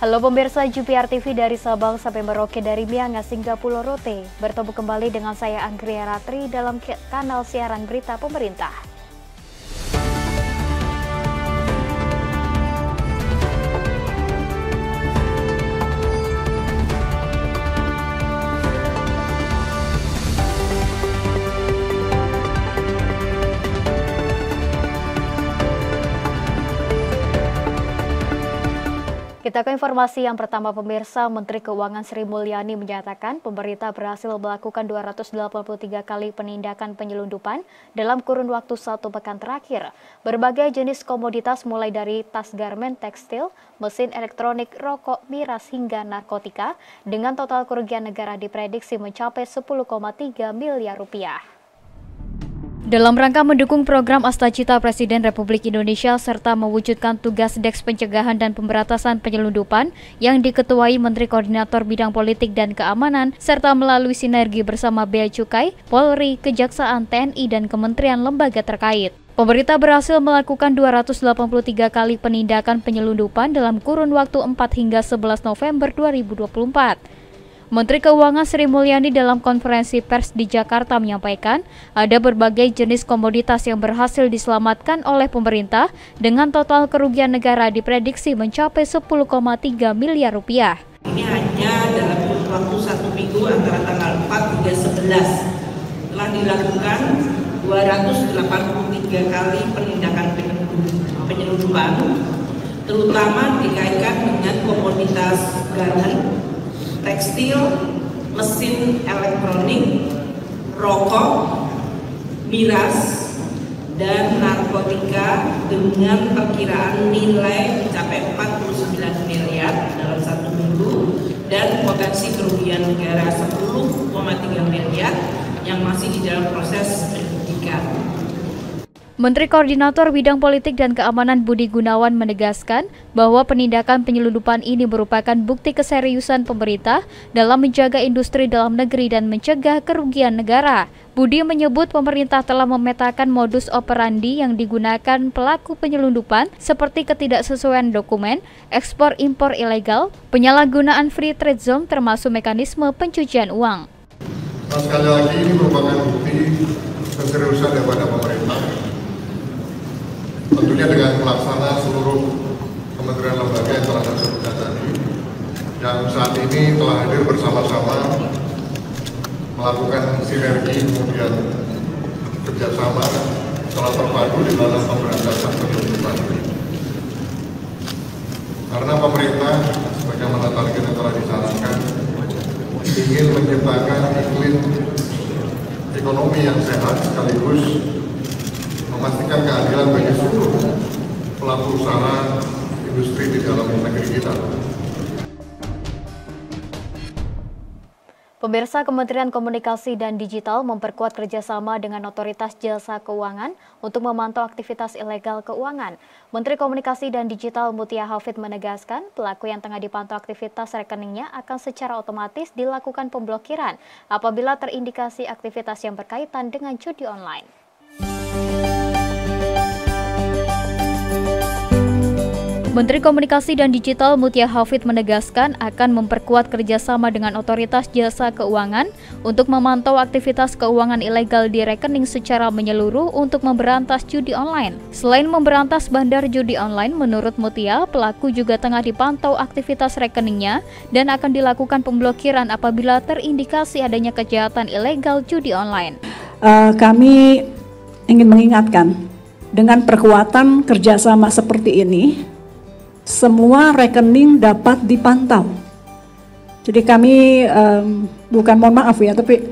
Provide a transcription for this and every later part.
Halo pemirsa JPR TV dari Sabang sampai Merauke, dari Miangas hingga Pulau Rote. Bertemu kembali dengan saya Anggria Ratri dalam kanal siaran berita pemerintah. Kita ke informasi yang pertama pemirsa. Menteri Keuangan Sri Mulyani menyatakan pemerintah berhasil melakukan 283 kali penindakan penyelundupan dalam kurun waktu 1 pekan terakhir. Berbagai jenis komoditas mulai dari tas garmen tekstil, mesin elektronik, rokok, miras hingga narkotika dengan total kerugian negara diprediksi mencapai 10,3 miliar rupiah. Dalam rangka mendukung program Astacita Presiden Republik Indonesia serta mewujudkan tugas Deks Pencegahan dan Pemberantasan Penyelundupan yang diketuai Menteri Koordinator Bidang Politik dan Keamanan serta melalui sinergi bersama Bea Cukai, Polri, Kejaksaan, TNI, dan Kementerian Lembaga terkait. Pemerintah berhasil melakukan 283 kali penindakan penyelundupan dalam kurun waktu 4 hingga 11 November 2024. Menteri Keuangan Sri Mulyani dalam konferensi pers di Jakarta menyampaikan ada berbagai jenis komoditas yang berhasil diselamatkan oleh pemerintah dengan total kerugian negara diprediksi mencapai 10,3 miliar rupiah. Ini hanya dalam kurun waktu 1 minggu antara tanggal 4 hingga 11 telah dilakukan 283 kali penindakan penyelundupan, terutama dikaitkan dengan komoditas garmen, tekstil, mesin elektronik, rokok, miras, dan narkotika dengan perkiraan nilai mencapai 49 miliar dalam 1 minggu dan potensi kerugian negara 10,3 miliar yang masih di dalam proses penyelidikan. Menteri Koordinator Bidang Politik dan Keamanan Budi Gunawan menegaskan bahwa penindakan penyelundupan ini merupakan bukti keseriusan pemerintah dalam menjaga industri dalam negeri dan mencegah kerugian negara. Budi menyebut pemerintah telah memetakan modus operandi yang digunakan pelaku penyelundupan seperti ketidaksesuaian dokumen, ekspor-impor ilegal, penyalahgunaan free trade zone termasuk mekanisme pencucian uang. Sekali lagi ini merupakan bukti keseriusan daripada pemerintah. Tentunya dengan pelaksana seluruh kementerian lembaga yang telah disebutkan tadi, yang saat ini telah hadir bersama-sama melakukan sinergi, kemudian kerjasama telah terpadu di dalam pemberantasan penyelundupan. Karena pemerintah, sebagaimana target yang telah dicanangkan, ingin menciptakan iklim ekonomi yang sehat sekaligus memastikan keadilan bagi seluruh pelaku usaha industri di dalam negeri kita. Pemirsa, Kementerian Komunikasi dan Digital memperkuat kerjasama dengan Otoritas Jasa Keuangan untuk memantau aktivitas ilegal keuangan. Menteri Komunikasi dan Digital Mutia Hafid menegaskan pelaku yang tengah dipantau aktivitas rekeningnya akan secara otomatis dilakukan pemblokiran apabila terindikasi aktivitas yang berkaitan dengan judi online. Menteri Komunikasi dan Digital Mutia Hafid menegaskan akan memperkuat kerjasama dengan Otoritas Jasa Keuangan untuk memantau aktivitas keuangan ilegal di rekening secara menyeluruh untuk memberantas judi online. Selain memberantas bandar judi online, menurut Mutia, pelaku juga tengah dipantau aktivitas rekeningnya dan akan dilakukan pemblokiran apabila terindikasi adanya kejahatan ilegal judi online. Kami ingin mengingatkan, dengan perkuatan kerjasama seperti ini, semua rekening dapat dipantau. Jadi kami bukan mohon maaf ya, tapi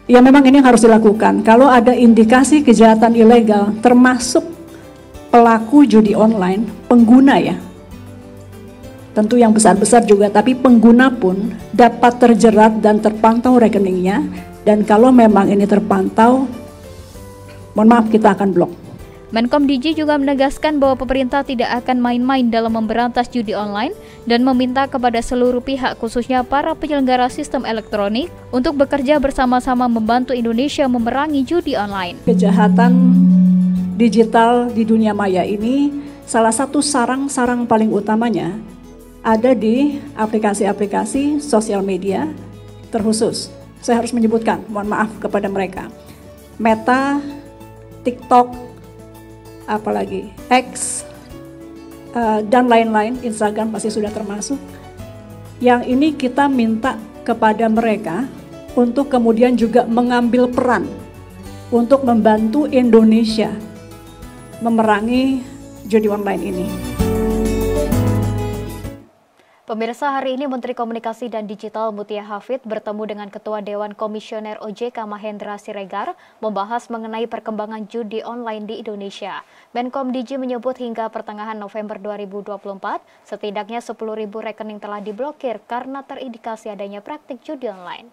ya memang ini harus dilakukan. Kalau ada indikasi kejahatan ilegal, termasuk pelaku judi online, pengguna ya, tentu yang besar-besar juga, tapi pengguna pun dapat terjerat dan terpantau rekeningnya. Dan kalau memang ini terpantau, mohon maaf, kita akan blok. Menkom Digi juga menegaskan bahwa pemerintah tidak akan main-main dalam memberantas judi online dan meminta kepada seluruh pihak, khususnya para penyelenggara sistem elektronik, untuk bekerja bersama-sama membantu Indonesia memerangi judi online. Kejahatan digital di dunia maya ini salah satu sarang-sarang paling utamanya ada di aplikasi-aplikasi sosial media terkhusus. Saya harus menyebutkan, mohon maaf kepada mereka. Meta, TikTok, apalagi X, dan lain-lain, Instagram pasti sudah termasuk. Yang ini kita minta kepada mereka untuk kemudian juga mengambil peran untuk membantu Indonesia memerangi judi online ini. Pemirsa, hari ini Menteri Komunikasi dan Digital Mutia Hafid bertemu dengan Ketua Dewan Komisioner OJK Mahendra Siregar membahas mengenai perkembangan judi online di Indonesia. Menkom Digi menyebut hingga pertengahan November 2024, setidaknya 10.000 rekening telah diblokir karena terindikasi adanya praktik judi online.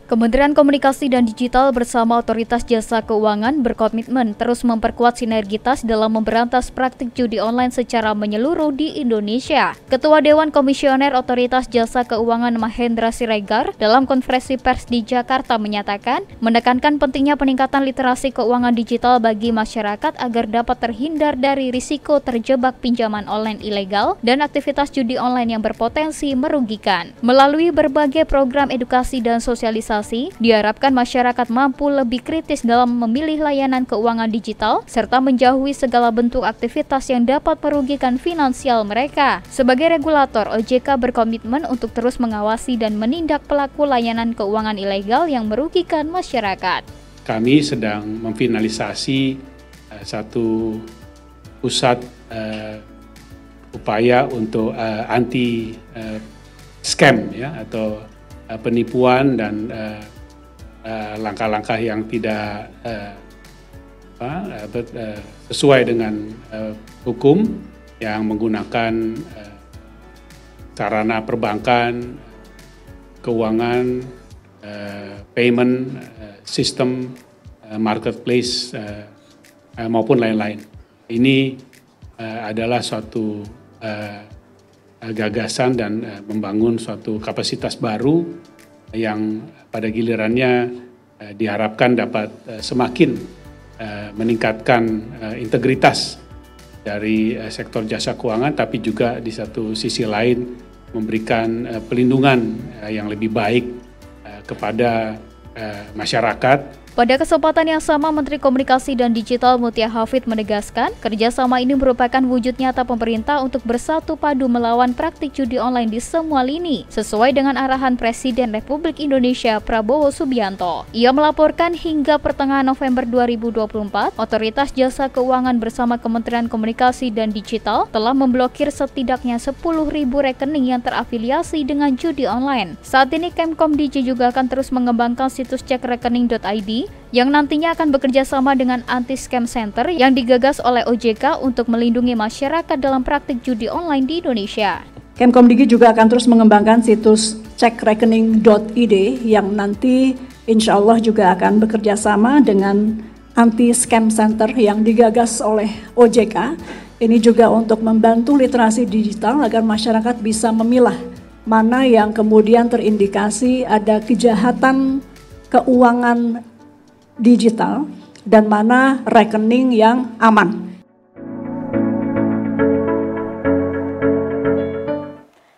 Kementerian Komunikasi dan Digital bersama Otoritas Jasa Keuangan berkomitmen terus memperkuat sinergitas dalam memberantas praktik judi online secara menyeluruh di Indonesia. Ketua Dewan Komisioner Otoritas Jasa Keuangan Mahendra Siregar dalam konferensi pers di Jakarta menyatakan, menekankan pentingnya peningkatan literasi keuangan digital bagi masyarakat agar dapat terhindar dari risiko terjebak pinjaman online ilegal dan aktivitas judi online yang berpotensi merugikan. Melalui berbagai program edukasi dan sosialisasi, diharapkan masyarakat mampu lebih kritis dalam memilih layanan keuangan digital serta menjauhi segala bentuk aktivitas yang dapat merugikan finansial mereka. Sebagai regulator, OJK berkomitmen untuk terus mengawasi dan menindak pelaku layanan keuangan ilegal yang merugikan masyarakat. Kami sedang memfinalisasi satu pusat upaya untuk anti scam ya, atau penipuan dan langkah-langkah yang tidak sesuai dengan hukum yang menggunakan sarana perbankan, keuangan, payment system, marketplace maupun lain-lain. Ini adalah suatu gagasan dan membangun suatu kapasitas baru yang pada gilirannya diharapkan dapat semakin meningkatkan integritas dari sektor jasa keuangan, tapi juga di satu sisi lain memberikan pelindungan yang lebih baik kepada masyarakat. Pada kesempatan yang sama, Menteri Komunikasi dan Digital Mutia Hafid menegaskan, kerjasama ini merupakan wujud nyata pemerintah untuk bersatu padu melawan praktik judi online di semua lini, sesuai dengan arahan Presiden Republik Indonesia Prabowo Subianto. Ia melaporkan hingga pertengahan November 2024, Otoritas Jasa Keuangan bersama Kementerian Komunikasi dan Digital telah memblokir setidaknya 10.000 rekening yang terafiliasi dengan judi online. Saat ini Kemkom Digi juga akan terus mengembangkan situs cekrekening.id yang nantinya akan bekerja sama dengan Anti-Scam Center yang digagas oleh OJK untuk melindungi masyarakat dalam praktik judi online di Indonesia. Kemkom Digi juga akan terus mengembangkan situs cekrekening.id yang nanti insya Allah juga akan bekerja sama dengan Anti-Scam Center yang digagas oleh OJK. Ini juga untuk membantu literasi digital agar masyarakat bisa memilah mana yang kemudian terindikasi ada kejahatan keuangan digital dan mana rekening yang aman.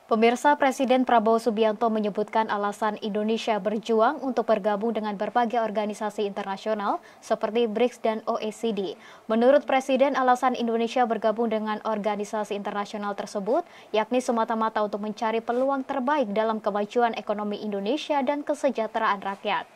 Pemirsa, Presiden Prabowo Subianto menyebutkan alasan Indonesia berjuang untuk bergabung dengan berbagai organisasi internasional seperti BRICS dan OECD. Menurut Presiden, alasan Indonesia bergabung dengan organisasi internasional tersebut yakni semata-mata untuk mencari peluang terbaik dalam kemajuan ekonomi Indonesia dan kesejahteraan rakyat.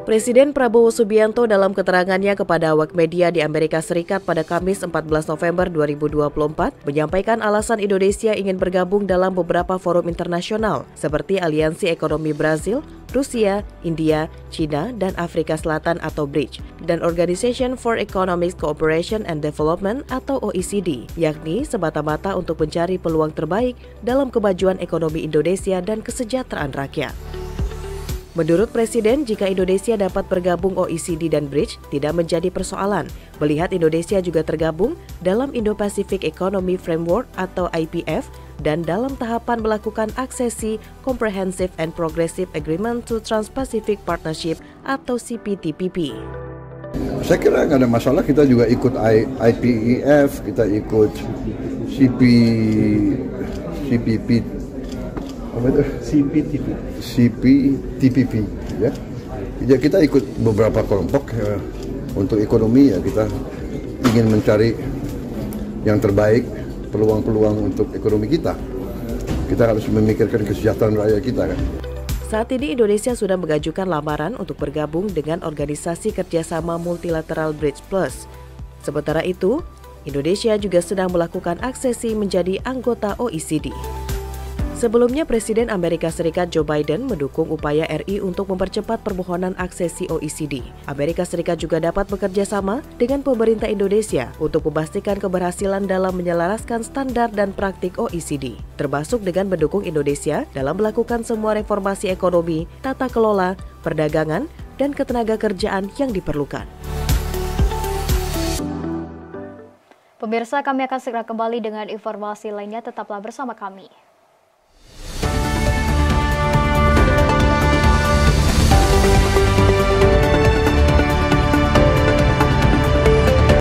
Presiden Prabowo Subianto dalam keterangannya kepada awak media di Amerika Serikat pada Kamis 14 November 2024 menyampaikan alasan Indonesia ingin bergabung dalam beberapa forum internasional seperti Aliansi Ekonomi Brasil, Rusia, India, China, dan Afrika Selatan atau BRICS, dan Organization for Economic Cooperation and Development atau OECD, yakni semata-mata untuk mencari peluang terbaik dalam kemajuan ekonomi Indonesia dan kesejahteraan rakyat. Menurut Presiden, jika Indonesia dapat bergabung OECD dan BRICS tidak menjadi persoalan, melihat Indonesia juga tergabung dalam Indo-Pacific Economy Framework atau IPF dan dalam tahapan melakukan aksesi Comprehensive and Progressive Agreement to Trans-Pacific Partnership atau CPTPP. Saya kira nggak ada masalah, kita juga ikut IPEF, kita ikut CPTPP, ya. Jadi kita ikut beberapa kelompok untuk ekonomi, ya kita ingin mencari yang terbaik, peluang-peluang untuk ekonomi kita. Kita harus memikirkan kesejahteraan rakyat kita, kan. Saat ini Indonesia sudah mengajukan lamaran untuk bergabung dengan Organisasi Kerjasama Multilateral Bridge Plus. Sementara itu, Indonesia juga sedang melakukan aksesi menjadi anggota OECD. Sebelumnya, Presiden Amerika Serikat Joe Biden mendukung upaya RI untuk mempercepat permohonan aksesi OECD. Amerika Serikat juga dapat bekerja sama dengan pemerintah Indonesia untuk memastikan keberhasilan dalam menyelaraskan standar dan praktik OECD, termasuk dengan mendukung Indonesia dalam melakukan semua reformasi ekonomi, tata kelola, perdagangan, dan ketenagakerjaan yang diperlukan. Pemirsa, kami akan segera kembali dengan informasi lainnya. Tetaplah bersama kami.